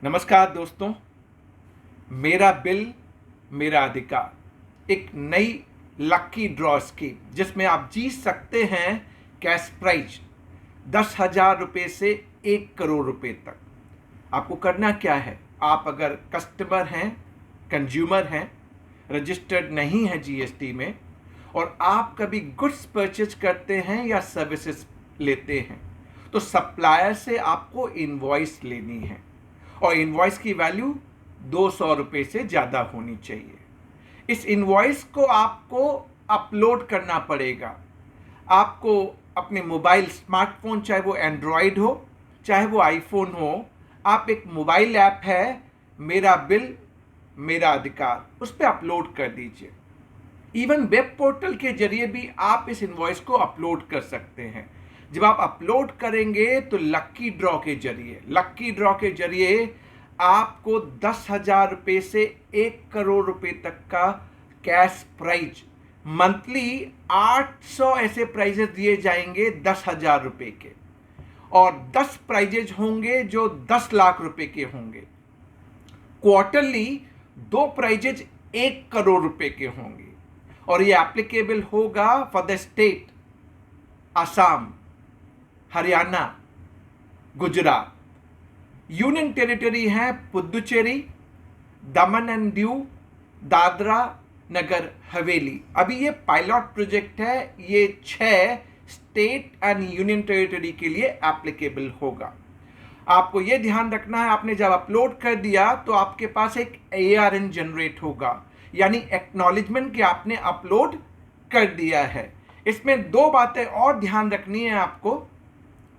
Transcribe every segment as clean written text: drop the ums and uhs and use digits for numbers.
नमस्कार दोस्तों। मेरा बिल मेरा अधिकार एक नई लकी ड्रॉ स्कीम जिसमें आप जीत सकते हैं कैश प्राइज 10,000 रुपये से 1 करोड़ रुपये तक। आपको करना क्या है, आप अगर कस्टमर हैं, कंज्यूमर हैं, रजिस्टर्ड नहीं है जीएसटी में, और आप कभी गुड्स परचेज करते हैं या सर्विसेज लेते हैं, तो सप्लायर से आपको इनवॉइस लेनी है और इनवॉइस की वैल्यू 200 रुपये से ज़्यादा होनी चाहिए। इस इनवॉइस को आपको अपलोड करना पड़ेगा। आपको अपने मोबाइल स्मार्टफोन, चाहे वो एंड्रॉयड हो चाहे वो आईफोन हो, आप एक मोबाइल ऐप है मेरा बिल मेरा अधिकार, उस पर अपलोड कर दीजिए। इवन वेब पोर्टल के जरिए भी आप इस इनवॉइस को अपलोड कर सकते हैं। जब आप अपलोड करेंगे तो लक्की ड्रॉ के जरिए आपको 10,000 रुपये से 1 करोड़ रुपये तक का कैश प्राइज, मंथली 800 ऐसे प्राइजेस दिए जाएंगे 10,000 रुपये के, और 10 प्राइजेज होंगे जो 10 लाख रुपए के होंगे। क्वार्टरली 2 प्राइजेज 1 करोड़ रुपए के होंगे, और ये एप्लीकेबल होगा for the state Assam, Haryana, Gujarat. Union territory है पुदुचेरी, दमन एंड दीव, दादरा नगर हवेली। अभी ये पायलट प्रोजेक्ट है, ये 6 स्टेट एंड यूनियन टेरिटरी के लिए एप्लीकेबल होगा। आपको ये ध्यान रखना है, आपने जब अपलोड कर दिया तो आपके पास एक ARN जनरेट होगा, यानी एक्नॉलेजमेंट कि आपने अपलोड कर दिया है। इसमें 2 बातें और ध्यान रखनी है आपको।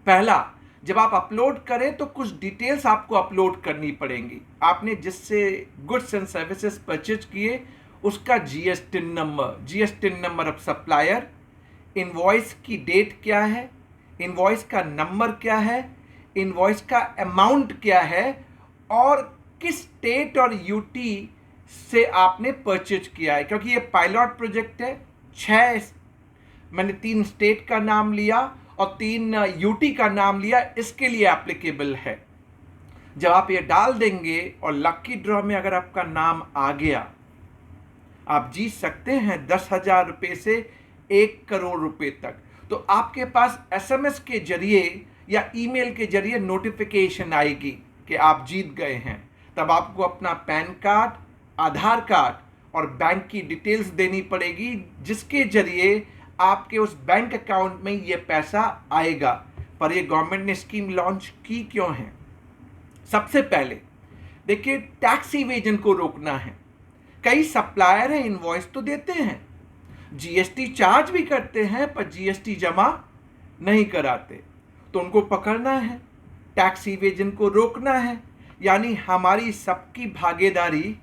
पहला, जब आप अपलोड करें तो कुछ डिटेल्स आपको अपलोड करनी पड़ेंगी। आपने जिससे गुड्स एंड सर्विसेज परचेज किए उसका GST number of supplier, invoice की डेट क्या है, इनवॉइस का नंबर क्या है, इनवॉइस का अमाउंट क्या है, और किस स्टेट और यूटी से आपने परचेज किया है। क्योंकि ये पायलट प्रोजेक्ट है, 6 मैंने 3 स्टेट का नाम लिया और 3 यूटी का नाम लिया, इसके लिए एप्लीकेबल है। जब आप ये डाल देंगे और लकी ड्रॉ में अगर आपका नाम आ गया, आप जीत सकते हैं 10,000 रुपये से 1 करोड़ रुपये तक। तो आपके पास SMS के जरिए या ईमेल के जरिए नोटिफिकेशन आएगी कि आप जीत गए हैं। तब आपको अपना पैन कार्ड, आधार कार्ड और बैंक की डिटेल्स देनी पड़ेगी, जिसके जरिए आपके उस बैंक अकाउंट में ये पैसा आएगा। पर ये गवर्नमेंट ने स्कीम लॉन्च की क्यों है? सबसे पहले देखिए, टैक्स इवेजन को रोकना है। कई सप्लायर हैं, इनवॉइस तो देते हैं, जीएसटी चार्ज भी करते हैं, पर जीएसटी जमा नहीं कराते, तो उनको पकड़ना है, टैक्स इवेजन को रोकना है। यानी हमारी सबकी भागीदारी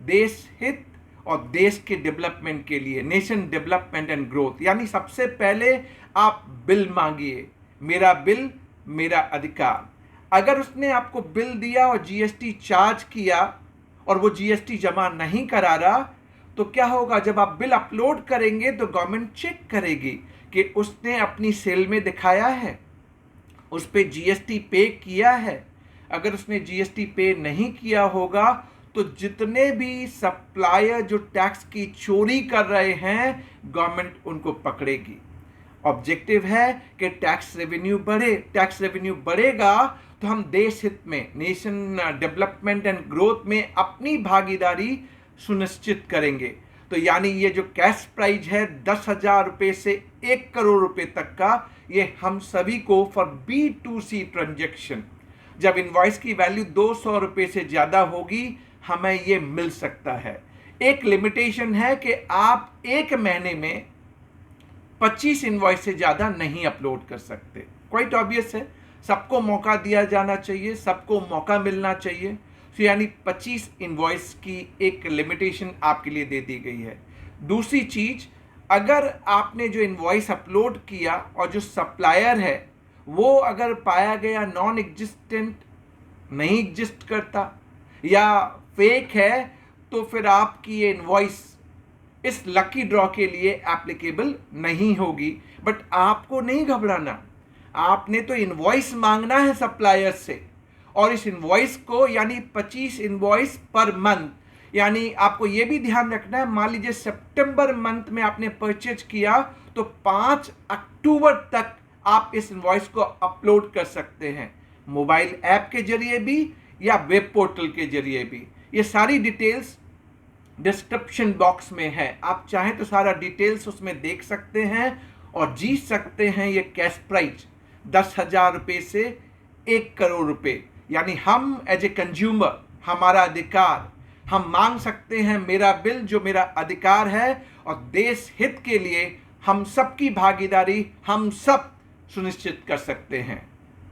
देश हित और देश के डेवलपमेंट के लिए, नेशन डेवलपमेंट एंड ग्रोथ। यानी सबसे पहले आप बिल मांगिए, मेरा बिल मेरा अधिकार। अगर उसने आपको बिल दिया और जीएसटी चार्ज किया और वो जीएसटी जमा नहीं करा रहा, तो क्या होगा? जब आप बिल अपलोड करेंगे तो गवर्नमेंट चेक करेगी कि उसने अपनी सेल में दिखाया है, उस पर जीएसटी पे किया है। अगर उसने जीएसटी पे नहीं किया होगा तो जितने भी सप्लायर जो टैक्स की चोरी कर रहे हैं, गवर्नमेंट उनको पकड़ेगी। ऑब्जेक्टिव है कि टैक्स रेवेन्यू बढ़े। टैक्स रेवेन्यू बढ़ेगा तो हम देश हित में, नेशन डेवलपमेंट एंड ग्रोथ में अपनी भागीदारी सुनिश्चित करेंगे। तो यानी ये जो कैश प्राइज है 10,000 रुपये से 1 करोड़ रुपये तक का, ये हम सभी को फॉर B2C ट्रांजेक्शन, जब इनवॉइस की वैल्यू 200 रुपये से ज़्यादा होगी, हमें ये मिल सकता है। एक लिमिटेशन है कि आप एक महीने में 25 इनवॉइस से ज़्यादा नहीं अपलोड कर सकते। क्वाइट ऑब्वियस है, सबको मौका दिया जाना चाहिए, सबको मौका मिलना चाहिए। तो यानी 25 इनवॉइस की एक लिमिटेशन आपके लिए दे दी गई है। दूसरी चीज़, अगर आपने जो इनवॉइस अपलोड किया और जो सप्लायर है वो अगर पाया गया नॉन एग्जिस्टेंट, नहीं एग्जिस्ट करता या फेक है, तो फिर आपकी ये इनवॉइस इस लकी ड्रॉ के लिए एप्लीकेबल नहीं होगी। बट आपको नहीं घबराना, आपने तो इनवॉइस मांगना है सप्लायर से, और इस इनवॉइस को यानी 25 इनवॉइस पर मंथ, यानी आपको यह भी ध्यान रखना है, मान लीजिए सितंबर मंथ में आपने परचेज किया तो 5 अक्टूबर तक आप इस इनवॉइस को अपलोड कर सकते हैं, मोबाइल ऐप के जरिए भी या वेब पोर्टल के जरिए भी। ये सारी डिटेल्स डिस्क्रिप्शन बॉक्स में है, आप चाहें तो सारा डिटेल्स उसमें देख सकते हैं और जीत सकते हैं ये कैश प्राइज 10,000 रुपये से 1 करोड़ रुपये। यानी हम एज ए कंज्यूमर, हमारा अधिकार हम मांग सकते हैं, मेरा बिल जो मेरा अधिकार है, और देश हित के लिए हम सबकी भागीदारी हम सब सुनिश्चित कर सकते हैं।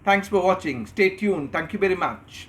Thanks for watching, stay tune, thank you very much.